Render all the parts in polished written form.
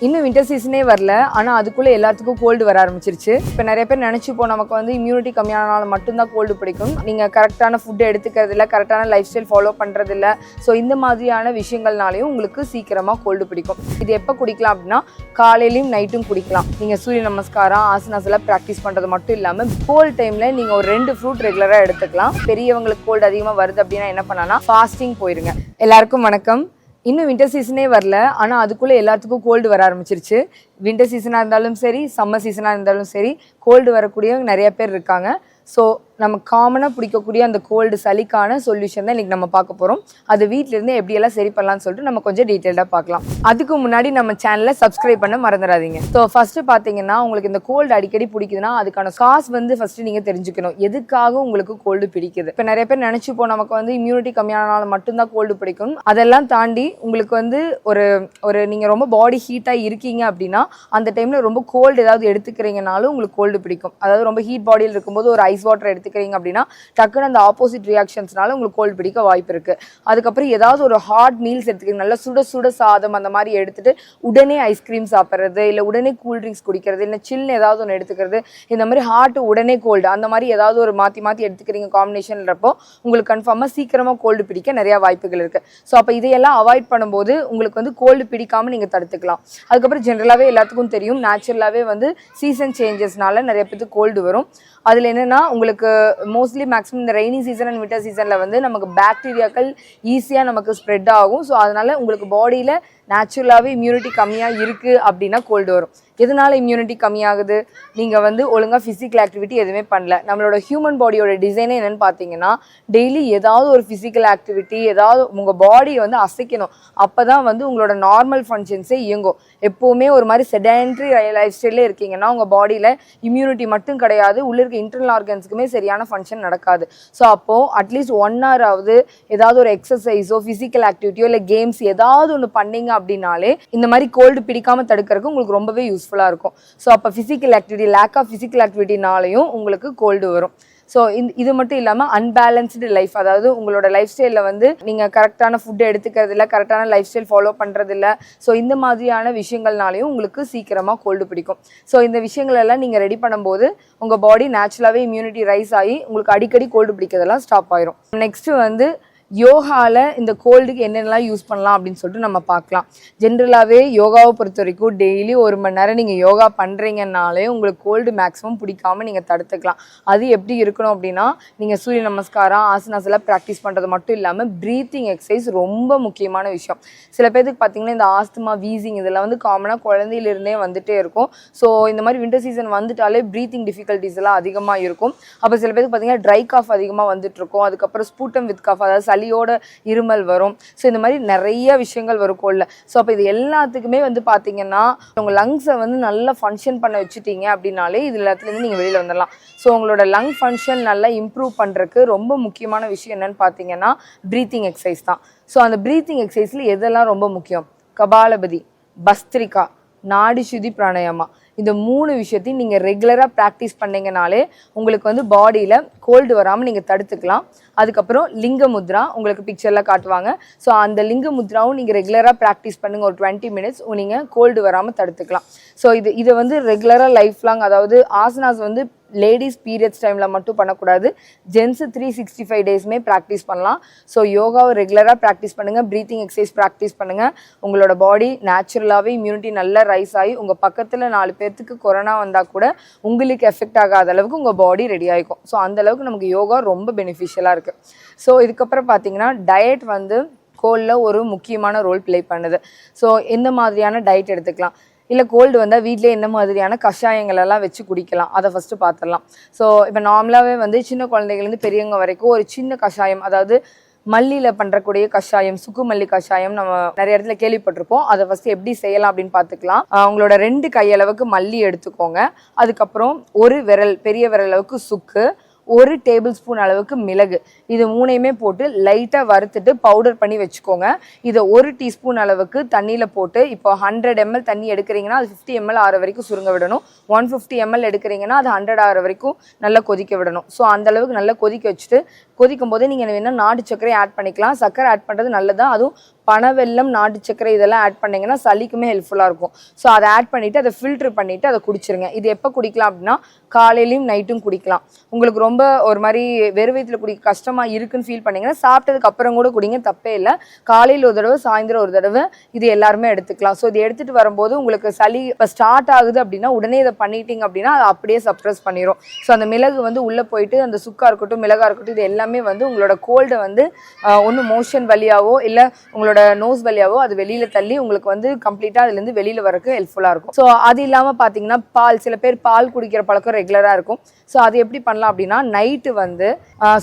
இன்னும் வின்டர் சீசனே வரல. ஆனால் அதுக்குள்ளே எல்லாத்துக்கும் கோல்டு வர ஆரம்பிச்சிருச்சு. இப்போ நிறைய பேர் நினச்சிப்போம் நமக்கு வந்து இம்யூனிட்டி கம்மியானால மட்டும்தான் கோல்டு பிடிக்கும், நீங்கள் கரெக்டான ஃபுட்டு எடுத்துக்கிறதில்ல, கரெக்டான லைஃப் ஸ்டைல் ஃபாலோ பண்ணுறதில்ல. ஸோ இந்த மாதிரியான விஷயங்கள்னாலையும் உங்களுக்கு சீக்கிரமாக கோல்டு பிடிக்கும். இது எப்போ குடிக்கலாம் அப்படின்னா, காலையிலையும் நைட்டும் குடிக்கலாம். நீங்கள் சூரிய நமஸ்காரம் ஆசனாஸ் எல்லாம் ப்ராக்டிஸ் பண்ணுறது மட்டும் இல்லாமல் கோல்டு டைமில் நீங்கள் ஒரு 2 ஃப்ரூட் ரெகுலராக எடுத்துக்கலாம். பெரியவங்களுக்கு கோல்டு அதிகமாக வருது அப்படின்னா என்ன பண்ணலாம்னா ஃபாஸ்டிங் போயிருங்க. எல்லாருக்கும் வணக்கம். இன்னும் வின்டர் சீசனே வரல. ஆனால் அதுக்குள்ளே எல்லாத்துக்கும் கோல்டு வர ஆரம்பிச்சிருச்சு. வின்டர் சீசனாக இருந்தாலும் சரி, சம்மர் சீசனாக இருந்தாலும் சரி, கோல்டு வரக்கூடியவங்க நிறைய பேர் இருக்காங்க. ஸோ நம்ம காமனாக பிடிக்கக்கூடிய அந்த கோல்டு சளிக்கான சொல்யூஷன் தான் இன்றைக்கி நம்ம பார்க்க போகிறோம். அது வீட்டிலேருந்து எப்படியெல்லாம் சரி பண்ணலாம்னு சொல்லிட்டு நம்ம கொஞ்சம் டீட்டெயில்டாக பார்க்கலாம். அதுக்கு முன்னாடி நம்ம சேனலை சப்ஸ்கிரைப் பண்ண மறந்துடாதீங்க. ஸோ ஃபஸ்ட்டு பார்த்தீங்கன்னா, உங்களுக்கு இந்த கோல்டு அடிக்கடி பிடிக்குதுன்னா அதுக்கான காஸ் வந்து ஃபஸ்ட்டு நீங்கள் தெரிஞ்சுக்கணும். எதுக்காக உங்களுக்கு கோல்டு பிடிக்குது? இப்போ நிறைய பேர் நினச்சிப்போம் நமக்கு வந்து இம்யூனிட்டி கம்மியானால மட்டும்தான் கோல்டு பிடிக்கும். அதெல்லாம் தாண்டி உங்களுக்கு வந்து ஒரு நீங்கள் ரொம்ப பாடி ஹீட்டாக இருக்கீங்க அப்படின்னா அந்த டைமில் ரொம்ப கோல்டு ஏதாவது எடுத்துக்கிறீங்கனாலும் உங்களுக்கு கோல்டு பிடிக்கும். அதாவது ரொம்ப ஹீட் பாடியில் இருக்கும்போது ஒரு ஐஸ் வாட்டர் எடுத்துக்கிறீங்க அப்படின்னா டக்குன்னு அந்த ஆப்போசிட் ரியாக்ஷன்ஸ்னால உங்களுக்கு கோல்டு பிடிக்க வாய்ப்பு இருக்குது. அதுக்கப்புறம் ஏதாவது ஒரு ஹாட் மீல்ஸ் எடுத்துக்கிறீங்க, நல்லா சுட சுட சாதம் அந்த மாதிரி எடுத்துகிட்டு உடனே ஐஸ்கிரீம் சாப்பிட்றது, இல்லை உடனே கூல்ட்ரிங்க்ஸ் குடிக்கிறது, இல்லை சில்லுன்னு ஏதாவது ஒன்று எடுத்துக்கிறது, இந்த மாதிரி ஹாட் உடனே கோல்டு அந்த மாதிரி ஏதாவது ஒரு மாற்றி எடுத்துக்கிறீங்க காம்பினேஷன்றப்போ உங்களுக்கு கன்ஃபார்மாக சீக்கிரமாக கோல்டு பிடிக்க நிறையா வாய்ப்புகள் இருக்குது. ஸோ அப்போ இதையெல்லாம் அவாய்ட் பண்ணும்போது உங்களுக்கு வந்து கோல்டு பிடிக்காமல் நீங்கள் தடுத்துக்கலாம். அதுக்கப்புறம் ஜென்ரலாகவே எல்லாத்துக்கும் தெரியும், நேச்சுரலாகவே வந்து சீசன் சேஞ்சஸ்னால நிறைய பேருக்கு கோல்டு வரும். அதில் என்னென்னா உங்களுக்கு மோஸ்ட்லி மேக்ஸிமம் இந்த ரெய்னி சீசன் அண்ட் வின்டர் சீசனில் வந்து நமக்கு பாக்டீரியாக்கள் ஈஸியாக நமக்கு ஸ்ப்ரெட் ஆகும். ஸோ அதனால் உங்களுக்கு பாடியில் நேச்சுரலாகவே இம்யூனிட்டி கம்மியாக இருக்குது அப்படின்னா கோல்டு வரும். எதனால் இம்யூனிட்டி கம்மியாகுது? நீங்கள் வந்து ஒழுங்காக ஃபிசிக்கல் ஆக்டிவிட்டி எதுவுமே பண்ணல. நம்மளோட ஹியூமன் பாடியோட டிசைனே என்னென்னு பார்த்தீங்கன்னா, டெய்லி ஏதாவது ஒரு ஃபிசிக்கல் ஆக்டிவிட்டி, ஏதாவது உங்கள் பாடியை வந்து அசைக்கணும். அப்போ தான் வந்து உங்களோட நார்மல் ஃபங்க்ஷன்ஸே இயங்கும். எப்போவுமே ஒரு மாதிரி செடென்ட்ரி லைஃப் ஸ்டைலில் இருக்கீங்கன்னா உங்கள் பாடியில் இம்யூனிட்டி மட்டும் கிடையாது, உள்ளே இருக்க இன்டர்னல் ஆர்கன்ஸுக்குமே சரியான ஃபங்க்ஷன் நடக்காது. ஸோ அப்போது அட்லீஸ்ட் 1 hour ஆகுது ஏதாவது ஒரு எக்ஸசைஸோ ஃபிசிக்கல் ஆக்டிவிட்டியோ இல்லை கேம்ஸ் ஏதாவது ஒன்று பண்ணீங்க அப்படின்னாலே இந்த மாதிரி கோல்டு பிடிக்காமல் தடுக்கிறதுக்கு உங்களுக்கு ரொம்பவே யூஸ்ஃபுல்லாக இருக்கும். ஸோ அப்போ physical activity, lack of physical ஆக்டிவிட்டினாலையும் உங்களுக்கு கோல்டு வரும். ஸோ இது மட்டும் இல்லாமல் அன்பேலன்ஸ்டு லைஃப், அதாவது உங்களோட லைஃப் ஸ்டைலில் வந்து நீங்கள் கரெக்டான ஃபுட்டு எடுத்துக்கிறதில்ல, கரெக்டான லைஃப் ஸ்டைல் ஃபாலோ பண்ணுறதில்ல. ஸோ இந்த மாதிரியான விஷயங்கள்னாலையும் உங்களுக்கு சீக்கிரமாக கோல்டு பிடிக்கும். ஸோ இந்த விஷயங்களெல்லாம் நீங்கள் ரெடி பண்ணும்போது உங்கள் பாடி நேச்சுரலாகவே இம்யூனிட்டி ரைஸ் ஆகி உங்களுக்கு அடிக்கடி கோல்டு பிடிக்கிறதெல்லாம் ஸ்டாப் ஆயிரும். நெக்ஸ்ட்டு வந்து யோகாவில் இந்த கோல்டுக்கு என்னென்னலாம் யூஸ் பண்ணலாம் அப்படின்னு சொல்லிட்டு நம்ம பார்க்கலாம். ஜென்ரலாகவே யோகாவை பொறுத்த வரைக்கும் டெய்லி 1 மணி நேரம் நீங்கள் யோகா பண்ணுறீங்கன்னாலே உங்களுக்கு கோல்டு மேக்ஸிமம் பிடிக்காமல் நீங்கள் தடுத்துக்கலாம். அது எப்படி இருக்கணும் அப்படின்னா, நீங்கள் சூரிய நமஸ்காரம் ஆசனாஸ் எல்லாம் ப்ராக்டிஸ் பண்ணுறது மட்டும் இல்லாமல் ப்ரீத்திங் எக்ஸசைஸ் ரொம்ப முக்கியமான விஷயம். சில பேருக்கு பார்த்தீங்கன்னா இந்த ஆஸ்துமா, வீசிங் இதெல்லாம் வந்து காமனாக குழந்தையிலிருந்தே வந்துகிட்டே இருக்கும். ஸோ இந்த மாதிரி வின்டர் சீசன் வந்துட்டாலே ப்ரீத்திங் டிஃபிகல்ட்டிஸ் எல்லாம் அதிகமாக இருக்கும். அப்போ சில பேருக்கு பார்த்தீங்கன்னா ட்ரை காஃப் அதிகமாக வந்துட்டுருக்கும். அதுக்கப்புறம் ஸ்பூட்டம் வித் காஃப், அதாவது சளியோட இருமல் வரும். ஸோ இந்த மாதிரி நிறைய விஷயங்கள் வரும் கோல்டில். ஸோ அப்போ இது எல்லாத்துக்குமே வந்து பார்த்தீங்கன்னா உங்கள் லங்ஸை வந்து நல்லா ஃபங்க்ஷன் பண்ண வச்சுட்டீங்க அப்படின்னாலே இது எல்லாத்துலேருந்து நீங்கள் வெளியில் வந்துடலாம். ஸோ உங்களோட லங் ஃபங்க்ஷன் நல்லா இம்ப்ரூவ் பண்ணுறதுக்கு ரொம்ப முக்கியமான விஷயம் என்னென்னு பார்த்தீங்கன்னா ப்ரீத்திங் எக்ஸசைஸ் தான். ஸோ அந்த ப்ரீத்திங் எக்ஸசைஸில் எதெல்லாம் ரொம்ப முக்கியம்? கபாலபதி, பஸ்திரிகா, நாடி சுதி பிராணாயாமா, இந்த 3 விஷயத்தையும் நீங்கள் ரெகுலராக ப்ராக்டிஸ் பண்ணிங்கனாலே உங்களுக்கு வந்து பாடியில் கோல்டு வராமல் நீங்கள் தடுத்துக்கலாம். அதுக்கப்புறம் லிங்க முத்ரா உங்களுக்கு பிக்சரில் காட்டுவாங்க. ஸோ அந்த லிங்க முத்ராவும் நீங்கள் ரெகுலராக ப்ராக்டிஸ் பண்ணுங்கள். ஒரு 20 minutes நீங்கள் கோல்டு வராமல் தடுத்துக்கலாம். ஸோ இதை வந்து ரெகுலராக லைஃப் லாங், அதாவது ஆசனாஸ் வந்து லேடிஸ் பீரியட்ஸ் டைமில் மட்டும் பண்ணக்கூடாது, ஜென்ஸு 365 டேஸுமே ப்ராக்டிஸ் பண்ணலாம். ஸோ யோகாவை ரெகுலராக ப்ராக்டிஸ் பண்ணுங்கள், ப்ரீத்திங் எக்ஸசைஸ் ப்ராக்டிஸ் பண்ணுங்கள். உங்களோட பாடி நேச்சுரலாகவே இம்யூனிட்டி நல்லா ரைஸ் ஆகி உங்கள் பக்கத்தில் 4 பேர்த்துக்கு கொரோனா வந்தால் கூட உங்களுக்கு எஃபெக்ட் ஆகாத அளவுக்கு உங்கள் பாடி ரெடி ஆகிக்கும். ஸோ அந்தளவுக்கு நமக்கு யோகா ரொம்ப பெனிஃபிஷியலாக இருக்குது. ஸோ இதுக்கப்புறம் பார்த்தீங்கன்னா டயட் வந்து கோல்டில் ஒரு முக்கியமான ரோல் ப்ளே பண்ணுது. ஸோ எந்த மாதிரியான டயட் எடுத்துக்கலாம், இல்லை கோல்டு வந்தால் வீட்டிலே என்ன மாதிரியான கஷாயங்கள் எல்லாம் வச்சு குடிக்கலாம், அதை ஃபஸ்ட்டு பார்த்துடலாம். ஸோ இப்போ நார்மலாகவே வந்து சின்ன குழந்தைகள்லேருந்து பெரியவங்க வரைக்கும் ஒரு சின்ன கஷாயம், அதாவது மல்லியில் பண்ணுறக்கூடிய கஷாயம், சுக்கு மல்லி கஷாயம் நம்ம நிறைய இடத்துல கேள்விப்பட்டிருப்போம். அதை ஃபஸ்ட்டு எப்படி செய்யலாம் அப்படின்னு பார்த்துக்கலாம். உங்களோட 2 கையளவுக்கு மல்லி எடுத்துக்கோங்க. அதுக்கப்புறம் ஒரு விரல், பெரிய விரல் அளவுக்கு சுக்கு, 1 டேபிள் ஸ்பூன் அளவுக்கு மிளகு, இது 3யுமே போட்டு லைட்டாக வறுத்துட்டு பவுடர் பண்ணி வச்சுக்கோங்க. இதை 1 டீஸ்பூன் அளவுக்கு தண்ணியில் போட்டு, இப்போ 100 ml தண்ணி எடுக்கிறீங்கன்னா அது 50 ml ஆகிற வரைக்கும் சுருங்க விடணும். 150 ml எடுக்கிறீங்கன்னா அது 100 ஆகிற வரைக்கும் நல்லா கொதிக்க விடணும். ஸோ அந்தளவுக்கு நல்லா கொதிக்க வச்சுட்டு, கொதிக்கும் போதே நீங்கள் வேணால் நாட்டு சர்க்கரை ஆட் பண்ணிக்கலாம். சர்க்கரை ஆட் பண்ணுறது நல்லதான், அதுவும் பனவெல்லம், நாட்டு சர்க்கரை இதெல்லாம் ஆட் பண்ணிங்கன்னா சளிக்குமே ஹெல்ப்ஃபுல்லாக இருக்கும். ஸோ அதை ஆட் பண்ணிவிட்டு அதை ஃபில்ட்ரு பண்ணிவிட்டு அதை குடிச்சிருங்க. இது எப்போ குடிக்கலாம் அப்படின்னா காலையிலையும் நைட்டும் குடிக்கலாம். உங்களுக்கு ரொம்ப ஒரு மாதிரி வெறும் வயித்துல குடிக்க கஷ்டமாக இருக்குன்னு ஃபீல் பண்ணிங்கன்னா சாப்பிட்டதுக்கு அப்புறம் கூட குடிங்க, தப்பே இல்லை. காலையில் ஒரு தடவை, சாயந்தரம் ஒரு தடவை இது எல்லாருமே எடுத்துக்கலாம். ஸோ இது எடுத்துகிட்டு வரும்போது உங்களுக்கு சளி இப்போ ஸ்டார்ட் ஆகுது அப்படின்னா உடனே இதை பண்ணிட்டீங்க அப்படின்னா அதை அப்படியே சப்ரஸ் பண்ணிடும். ஸோ அந்த மிளகு வந்து உள்ளே போயிட்டு அந்த சுக்கா இருக்கட்டும், மிளகா இருக்கட்டும், இது எல்லாமே வந்து உங்களோட கோல்டை வந்து ஒன்று மோஷன் வழியாவோ இல்லை உங்களோட நோஸ் வழியாவோ அது வெளியில் தள்ளி உங்களுக்கு வந்து கம்ப்ளீட்டாக அதுலேருந்து வெளியில் வரக்கு ஹெல்ப்ஃபுல்லாக இருக்கும். ஸோ அது இல்லாமல் பார்த்தீங்கன்னா பால், சில பேர் பால் குடிக்கிற பழக்கம் ரெகுலராக இருக்கும். ஸோ அது எப்படி பண்ணலாம் அப்படின்னா நைட்டு வந்து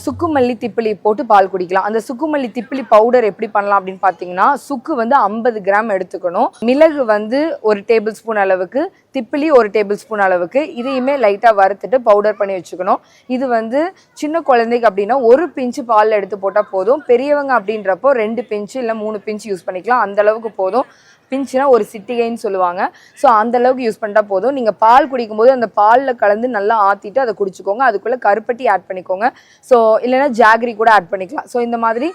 சுக்குமல்லி திப்பிலி போட்டு பால் குடிக்கலாம். அந்த சுக்குமல்லி திப்பிலி பவுடர் எப்படி பண்ணலாம் அப்படின்னு பார்த்தீங்கன்னா சுக்கு வந்து 50 கிராம் எடுத்துக்கணும், மிளகு வந்து 1 டேபிள் ஸ்பூன் அளவுக்கு, திப்பிலி 1 டேபிள் ஸ்பூன் அளவுக்கு, இதையுமே லைட்டாக வறுத்துட்டு பவுடர் பண்ணி வச்சுக்கணும். இது வந்து சின்ன குழந்தைக்கு அப்படின்னா 1 பிஞ்சு பாலில் எடுத்து போட்டால் போதும். பெரியவங்க அப்படின்றப்போ 2 பிஞ்சு இல்லை 3 பிஞ்சு யூஸ் பண்ணிக்கலாம். அந்த அளவுக்கு போதும். பிஞ்சுனா ஒரு சிட்டிகைன்னு சொல்லுவாங்க. ஸோ அந்த அளவுக்கு யூஸ் பண்ணிட்டா போதும். நீங்கள் பால் குடிக்கும்போது அந்த பாலில் கலந்து நல்லா ஆற்றிட்டு அதை குடிச்சிக்கோங்க. அதுக்குள்ளே கருப்பட்டி ஆட் பண்ணிக்கோங்க. ஸோ இல்லைன்னா ஜாகரி கூட ஆட் பண்ணிக்கலாம். ஸோ இந்த மாதிரி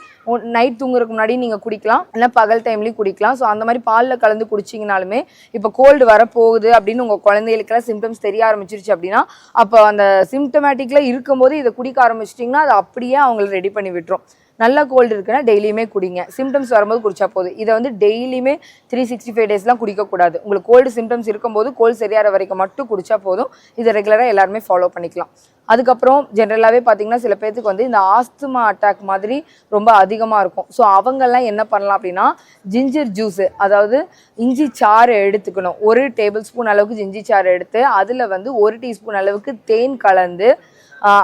நைட் தூங்குறதுக்கு முன்னாடி நீங்கள் குடிக்கலாம், இல்லை பகல் டைம்லேயும் குடிக்கலாம். ஸோ அந்த மாதிரி பாலில் கலந்து குடிச்சிங்கனாலுமே இப்போ கோல்டு வரப்போகுது அப்படின்னு உங்கள் குழந்தைகளுக்கெல்லாம் சிம்டம்ஸ் தெரிய ஆரம்பிச்சிருச்சு அப்படின்னா அப்போ அந்த சிம்டமேட்டிக்கில் இருக்கும்போது இதை குடிக்க ஆரம்பிச்சிட்டிங்கன்னா அதை அப்படியே அவங்களை ரெடி பண்ணி விட்டுரும். நல்லா கோல்டு இருக்குன்னா டெய்லியுமே குடிங்க. சிம்டம்ஸ் வரும்போது குடிச்சா போதும். இதை வந்து டெய்லியுமே 365 டேஸ்லாம் குடிக்கக்கூடாது. உங்களுக்கு கோல்டு சிம்டம்ஸ் இருக்கும்போது கோல்டு சரியாகிற வரைக்கும் மட்டும் குடிச்சா போதும். இதை ரெகுலராக எல்லாருமே ஃபாலோ பண்ணிக்கலாம். அதுக்கப்புறம் ஜென்ரலாகவே பார்த்தீங்கன்னா சில பேர்த்துக்கு வந்து இந்த ஆஸ்துமா அட்டாக் மாதிரி ரொம்ப அதிகமாக இருக்கும். ஸோ அவங்கெல்லாம் என்ன பண்ணலாம் அப்படின்னா ஜிஞ்சர் ஜூஸு, அதாவது இஞ்சி சாறு எடுத்துக்கணும். 1 டேபிள் ஸ்பூன் அளவுக்கு இஞ்சி சாறு எடுத்து அதில் வந்து 1 டீஸ்பூன் அளவுக்கு தேன் கலந்து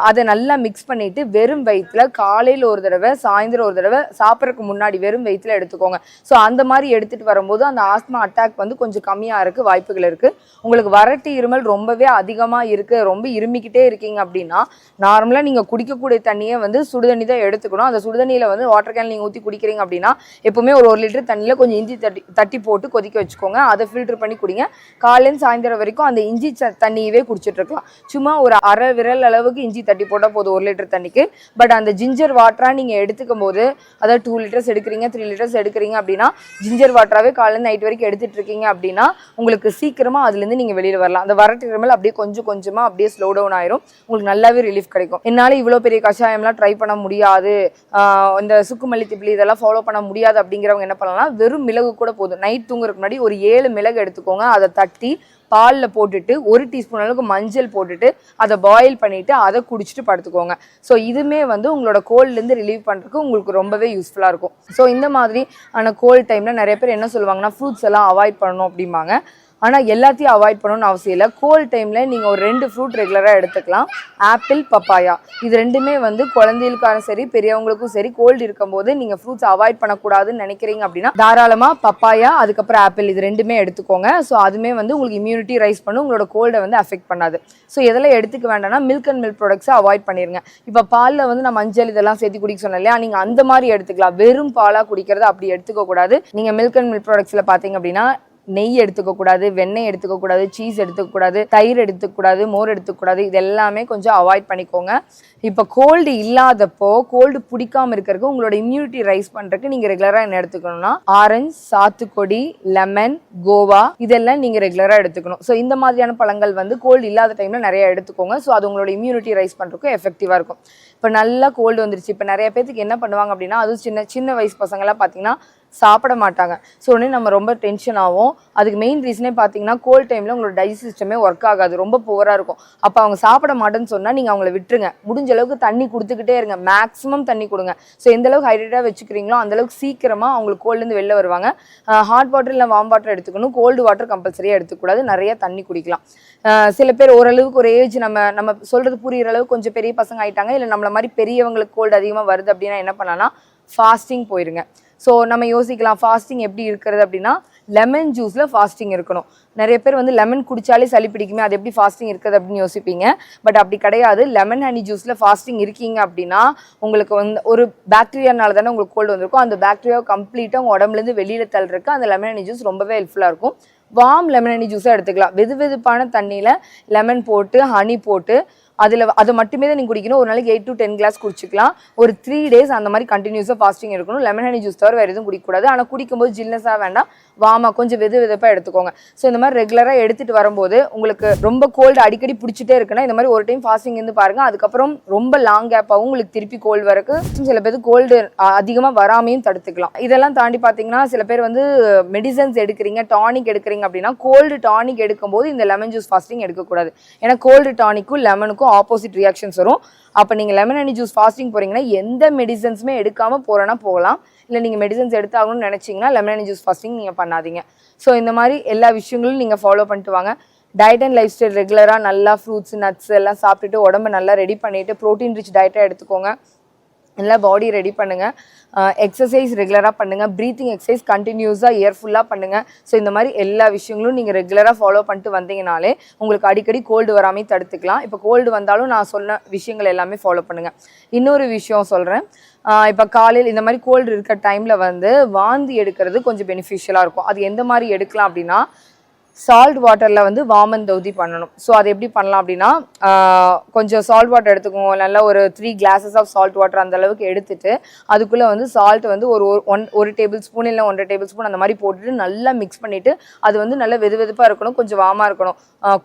அதை நல்லா மிக்ஸ் பண்ணிவிட்டு வெறும் வயிற்றில் காலையில் ஒரு தடவை, சாயந்தரம் ஒரு தடவை, சாப்பிட்றதுக்கு முன்னாடி வெறும் வயிற்றில் எடுத்துக்கோங்க. ஸோ அந்த மாதிரி எடுத்துகிட்டு வரும்போது அந்த ஆஸ்மா அட்டாக் வந்து கொஞ்சம் கம்மியாக இருக்குது, வாய்ப்புகள் இருக்குது. உங்களுக்கு வறட்டு இருமல் ரொம்பவே அதிகமாக இருக்குது, ரொம்ப இருமிக்கிட்டே இருக்கீங்க அப்படின்னா நார்மலாக நீங்கள் குடிக்கக்கூடிய தண்ணியை வந்து சுடுதண்ணி தான் எடுத்துக்கணும். அந்த சுடுதண்ணியில் வந்து வாட்டர் கேன் நீங்கள் ஊற்றி குடிக்கிறீங்க அப்படின்னா எப்போவுமே ஒரு 1 லிட்டர் தண்ணியில் கொஞ்சம் இஞ்சி தட்டி போட்டு கொதிக்க வச்சுக்கோங்க. அதை ஃபில்டர் பண்ணி குடிங்க. காலையிலேருந்து சாயந்தரம் வரைக்கும் அந்த இஞ்சி தண்ணியவே குடிச்சிட்ருக்கலாம். சும்மா ஒரு அரை விரல் அளவுக்கு இஞ்சி தட்டி போட்டால் போதும் 1 லிட்டர் தண்ணிக்கு. பட் அந்த ஜிஞ்சர் வாட்டராக நீங்கள் எடுத்துக்கும் போது அதாவது 2 லிட்டர்ஸ் எடுக்கிறீங்க, 3 லிட்டர்ஸ் எடுக்கிறீங்க அப்படின்னா ஜிஞ்சர் வாட்டராகவே காலையில் நைட் வரைக்கும் எடுத்துகிட்டு இருக்கீங்க அப்படின்னா உங்களுக்கு சீக்கிரமாக அதுலேருந்து நீங்கள் வெளியில் வரலாம். அந்த வறட்டு இருமல் அப்படியே கொஞ்சம் கொஞ்சமாக அப்படியே ஸ்லோ டவுன் ஆயிரும். உங்களுக்கு நல்லாவே ரிலீஃப் கிடைக்கும். என்னால் இவ்வளோ பெரிய கஷாயம்லாம் ட்ரை பண்ண முடியாது, இந்த சுக்குமல்லி திப்பிலி இதெல்லாம் ஃபாலோ பண்ண முடியாது அப்படிங்கிறவங்க என்ன பண்ணலாம், வெறும் மிளகு கூட போதும். நைட் தூங்குறதுக்கு முன்னாடி ஒரு 7 மிளகு எடுத்துக்கோங்க. அதை தட்டி பாலில் போட்டுட்டு 1 டீஸ்பூன் அளவுக்கு மஞ்சள் போட்டுட்டு அதை பாயில் பண்ணிவிட்டு அதை குடிச்சிட்டு படுத்துக்கோங்க. ஸோ இதுவுமே வந்து உங்களோட கோல்ட்லேருந்து ரிலீவ் பண்ணுறதுக்கு உங்களுக்கு ரொம்பவே யூஸ்ஃபுல்லாக இருக்கும். ஸோ இந்த மாதிரி ஆன கோல்ட் டைமில் நிறைய பேர் என்ன சொல்லுவாங்கன்னா ஃப்ரூட்ஸ் எல்லாம் அவாய்ட் பண்ணணும் அப்படிம்பாங்க. ஆனால் எல்லாத்தையும் அவாய்ட் பண்ணணும்னு அவசியம் இல்லை. கோல்ட் டைமில் நீங்கள் ஒரு 2 ஃப்ரூட் ரெகுலராக எடுத்துக்கலாம். ஆப்பிள், பப்பாயா, இது ரெண்டுமே வந்து குழந்தைகளுக்கான சரி பெரியவங்களுக்கும் சரி கோல்டு இருக்கும்போது நீங்கள் ஃப்ரூட்ஸ் அவாய்ட் பண்ணக்கூடாதுன்னு நினைக்கிறீங்க அப்படின்னா தாராளமாக பப்பாயா அதுக்கப்புறம் ஆப்பிள் இது ரெண்டுமே எடுத்துக்கோங்க. ஸோ அதுவுமே வந்து உங்களுக்கு இம்யூனிட்டி ரைஸ் பண்ணும், உங்களோட கோல்டை வந்து அஃபெக்ட் பண்ணாது. ஸோ எதெல்லாம் எடுத்துக்க வேண்டாம்னா மில்க் அண்ட் மில்க் ப்ராடக்ட்ஸை அவாய்ட் பண்ணிடுங்க. இப்போ பாலில் வந்து நான் மஞ்சள் இதெல்லாம் சேர்த்து குடிக்க சொன்னேன் இல்லையா, நீங்கள் அந்த மாதிரி எடுத்துக்கலாம். வெறும் பாலாக குடிக்கிறது அப்படி எடுத்துக்கக்கூடாது. நீங்கள் மில்க் அண்ட் மில்க் ப்ராடக்ட்ஸில் பார்த்தீங்க அப்படின்னா நெய் எடுத்துக்கக்கூடாது, வெண்ணெய் எடுத்துக்கக்கூடாது, சீஸ் எடுத்துக்கக்கூடாது, தயிர் எடுத்துக்கூடாது, மோர் எடுத்துக்கூடாது. இது எல்லாமே கொஞ்சம் அவாய்ட் பண்ணிக்கோங்க. இப்போ கோல்டு இல்லாதப்போ கோல்டு பிடிக்காமல் இருக்கிறதுக்கு உங்களோட இம்யூனிட்டி ரைஸ் பண்ணுறதுக்கு நீங்கள் ரெகுலராக என்ன எடுத்துக்கணும்னா ஆரஞ்சு, சாத்துக்குடி, லெமன், கோவா இதெல்லாம் நீங்கள் ரெகுலராக எடுத்துக்கணும். ஸோ இந்த மாதிரியான பழங்கள் வந்து கோல்டு இல்லாத டைமில் நிறைய எடுத்துக்கோங்க. ஸோ அது உங்களோட இம்யூனிட்டி ரைஸ் பண்ணுறதுக்கு எஃபெக்டிவாக இருக்கும். இப்போ நல்லா கோல்டு வந்துருச்சு, இப்போ நிறைய பேருக்கு என்ன பண்ணுவாங்க அப்படின்னா அதுவும் சின்ன சின்ன வயசு பசங்களாம் பார்த்தீங்கன்னா சாப்பிட மாட்டாங்க. ஸோ உடனே நம்ம ரொம்ப டென்ஷன் ஆகும். அதுக்கு மெயின் ரீசனே பார்த்தீங்கன்னா கோல்ட் டைமில் உங்களோட டைஜஸ்ட் சிஸ்டமே ஒர்க் ஆகாது, ரொம்ப புவராக இருக்கும். அப்போ அவங்க சாப்பிட மாட்டேன்னு சொன்னால் நீங்கள் அவங்கள விட்டுருங்க. முடிஞ்ச அளவுக்கு தண்ணி கொடுத்துக்கிட்டே இருங்க, மேக்ஸிமம் தண்ணி கொடுங்க. ஸோ எந்த அளவுக்கு ஹைட்ரேட்டாக வச்சுக்கிறீங்களோ அந்தளவுக்கு சீக்கிரமாக அவங்களுக்கு கோல்டுலேருந்து வெளில வருவாங்க. ஹாட் வாட்டர் இல்லை வார்ம் வாட்டர் எடுத்துக்கணும், கோல்டு வாட்டர் கம்பல்சரியாக எடுத்துக்கூடாது. நிறைய தண்ணி குடிக்கலாம். சில பேர் ஓரளவுக்கு ஒரு ஏஜ் நம்ம சொல்கிறது புரிகிற அளவுக்கு கொஞ்சம் பெரிய பசங்க ஆகிட்டாங்க, இல்லை நம்மள மாதிரி பெரியவங்களுக்கு கோல்டு அதிகமாக வருது அப்படின்னா என்ன பண்ணலாம்னா ஃபாஸ்டிங் போயிருங்க. ஸோ நம்ம யோசிக்கலாம் ஃபாஸ்டிங் எப்படி இருக்கிறது அப்படின்னா லெமன் ஜூஸில் ஃபாஸ்டிங் இருக்கணும். நிறைய பேர் வந்து லெமன் குடித்தாலே சளி பிடிக்குமே, அது எப்படி ஃபாஸ்டிங் இருக்குது அப்படின்னு யோசிப்பீங்க. பட் அப்படி கிடையாது. லெமன் ஹனி ஜூஸில் ஃபாஸ்டிங் இருக்கீங்க அப்படின்னா உங்களுக்கு வந்து ஒரு பாக்டீரியானால தானே உங்களுக்கு கோல்டு வந்திருக்கும், அந்த பாக்டீரியாவை கம்ப்ளீட்டாக உங்கள் உடம்புலேருந்து வெளியில் தள்ளுறதுக்கு அந்த லெமன் ஹனி ஜூஸ் ரொம்பவே ஹெல்ப்ஃபுல்லாக இருக்கும். வார்ம் லெமன் ஹனி ஜூஸாக எடுத்துக்கலாம். வெது வெதுப்பான தண்ணியில் லெமன் போட்டு ஹனி போட்டு அதை மட்டுமே தான் நீங்கள் குடிக்கணும். ஒரு நாளைக்கு 8 to 10 கிளாஸ் குடிச்சிக்கலாம். ஒரு 3 days அந்த மாதிரி கண்டினியூஸாக ஃபாஸ்டிங் இருக்கணும். லெமன் ஹனி ஜூஸ் தவிர வேறு எதுவும் குடிக்கக்கூடாது. ஆனால் குடிக்கும்போது ஜில்னஸாக வேண்டாம், வாமா கொஞ்சம் வெதுப்பாக எடுத்துக்கோங்க. ஸோ இந்த மாதிரி ரெகுலராக எடுத்துகிட்டு வரும்போது உங்களுக்கு ரொம்ப கோல்டு அடிக்கடி பிடிச்சிட்டே இருக்குன்னா இந்த மாதிரி ஒரு டைம் ஃபாஸ்டிங் இருந்து பாருங்கள். அதுக்கப்புறம் ரொம்ப லாங் கேப்பாகவும் உங்களுக்கு திருப்பி கோல்டு வரக்கு சில பேர் கோல்டு அதிகமாக வராமையும் தடுத்துக்கலாம். இதெல்லாம் தாண்டி பார்த்தீங்கன்னா சில பேர் வந்து மெடிசன்ஸ் எடுக்கிறீங்க, டானிக் எடுக்கிறீங்க அப்படின்னா கோல்டு டானிக் எடுக்கும்போது இந்த லெமன் ஜூஸ் ஃபாஸ்டிங் எடுக்கக்கூடாது. ஏன்னா கோல்டு டானிக்கும் லெமனுக்கும் ஆப்போசிட் ரியாக்ஷன்ஸ் வரும். அப்போ நீங்கள் லெமன் ஹனி ஜூஸ் ஃபாஸ்டிங் போகிறீங்கன்னா எந்த மெடிசன்ஸுமே எடுக்காமல் போகிறேன்னா போகலாம். இல்லை நீங்கள் மெடிசன்ஸ் எடுத்தாகணும்னு நினச்சிங்கன்னா லெமன் ஹனி ஜூஸ் ஃபாஸ்டிங் நீங்கள் பண்ணாதீங்க. ஸோ இந்த மாதிரி எல்லா விஷயங்களும் நீங்கள் ஃபாலோ பண்ணிட்டு வாங்க. டயட் அண்ட் லைஃப் ஸ்டைல் ரெகுலராக நல்லா ஃப்ரூட்ஸ் நட்ஸ் எல்லாம் சாப்பிட்டுட்டு உடம்பு நல்லா ரெடி பண்ணிவிட்டு ப்ரோட்டீன் ரிச் டயட்டாக எடுத்துக்கோங்க. நல்லா பாடி ரெடி பண்ணுங்கள். எக்ஸசைஸ் ரெகுலராக பண்ணுங்கள். ப்ரீத்திங் எக்ஸசைஸ் கண்டினியூஸாக இயர் ஃபுல்லாக பண்ணுங்கள். ஸோ இந்த மாதிரி எல்லா விஷயங்களும் நீங்கள் ரெகுலராக ஃபாலோ பண்ணிட்டு வந்தீங்கனாலே உங்களுக்கு அடிக்கடி கோல்டு வராமல் தடுத்துக்கலாம். இப்போ கோல்டு வந்தாலும் நான் சொன்ன விஷயங்கள் எல்லாமே ஃபாலோ பண்ணுங்கள். இன்னொரு விஷயம் சொல்கிறேன். இப்போ காலையில் இந்த மாதிரி கோல்டு இருக்கிற டைமில் வந்து வாந்தி எடுக்கிறது கொஞ்சம் பெனிஃபிஷியலாக இருக்கும். அது எந்த மாதிரி எடுக்கலாம் அப்படின்னா சால்ட் வாட்டரில் வந்து வாமன் தௌதி பண்ணணும். ஸோ அது எப்படி பண்ணலாம் அப்படின்னா கொஞ்சம் சால்ட் வாட்டர் எடுத்துக்கோங்க. நல்லா ஒரு 3 glasses ஆஃப் சால்ட் வாட்டர் அந்த அளவுக்கு எடுத்துட்டு அதுக்குள்ளே வந்து சால்ட் வந்து ஒரு டேபிள் ஸ்பூன் இல்லை 1.5 டேபிள் ஸ்பூன் அந்த மாதிரி போட்டுட்டு நல்லா மிக்ஸ் பண்ணிவிட்டு அது வந்து நல்லா வெதுப்பாக இருக்கணும், கொஞ்சம் வார்மாக இருக்கணும்.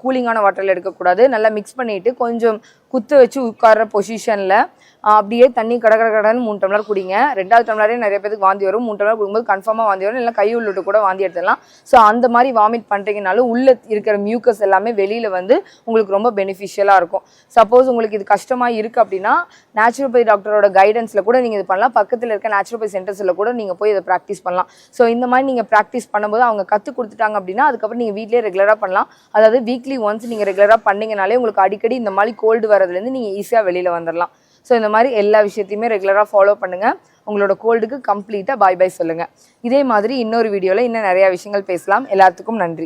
கூலிங்கான வாட்டரில் எடுக்கக்கூடாது. நல்லா மிக்ஸ் பண்ணிவிட்டு கொஞ்சம் குத்து வச்சு உட்கார்ற பொசிஷனில் அப்படியே தண்ணி கடன்னு 3 டம்ளர் குடிங்க. 2வது டம்ளரே நிறைய பேருக்கு வாந்தி வரும். 3 டம்ளர் குடிக்கும்போது கன்ஃபார்மாக வாந்தி வரும். இல்லை கை உள்ளிட்டு கூட வாந்தி எடுத்துடலாம். ஸோ அந்த மாதிரி வாமிட் பண்ணுறீங்கனாலும் உள்ளே இருக்கிற மியூக்கஸ் எல்லாமே வெளியில் வந்து உங்களுக்கு ரொம்ப பெனிஃபிஷியலாக இருக்கும். சப்போஸ் உங்களுக்கு இது கஷ்டமாக இருக்குது அப்படின்னா நேச்சுரோபதி டாக்டரோட கைடன்ஸில் கூட நீங்கள் இது பண்ணலாம். பக்கத்தில் இருக்க நேச்சுரோபதி சென்டர்ஸில் கூட நீங்கள் போய் இதை ப்ராக்டிஸ் பண்ணலாம். ஸோ இந்த மாதிரி நீங்கள் ப்ராக்டிஸ் பண்ணும்போது அவங்க கற்றுக் கொடுத்துட்டாங்க அப்படின்னா அதுக்கப்புறம் நீங்கள் வீட்டிலே ரெகுலராக பண்ணலாம். அதாவது வீக்லி ஒன்ஸ் நீங்கள் ரெகுலராக பண்ணிங்கனாலே உங்களுக்கு அடிக்கடி இந்த மாதிரி கோல்டு வரதுலேருந்து நீங்கள் ஈஸியாக வெளியில் வந்துடலாம். ஸோ இந்த மாதிரி எல்லா விஷயத்தையுமே ரெகுலராக ஃபாலோ பண்ணுங்கள். உங்களோட கோல்டுக்கு கம்ப்ளீட்டாக பாய் சொல்லுங்கள். இதே மாதிரி இன்னொரு வீடியோவில் இன்னும் நிறையா விஷயங்கள் பேசலாம். எல்லாத்துக்கும் நன்றி.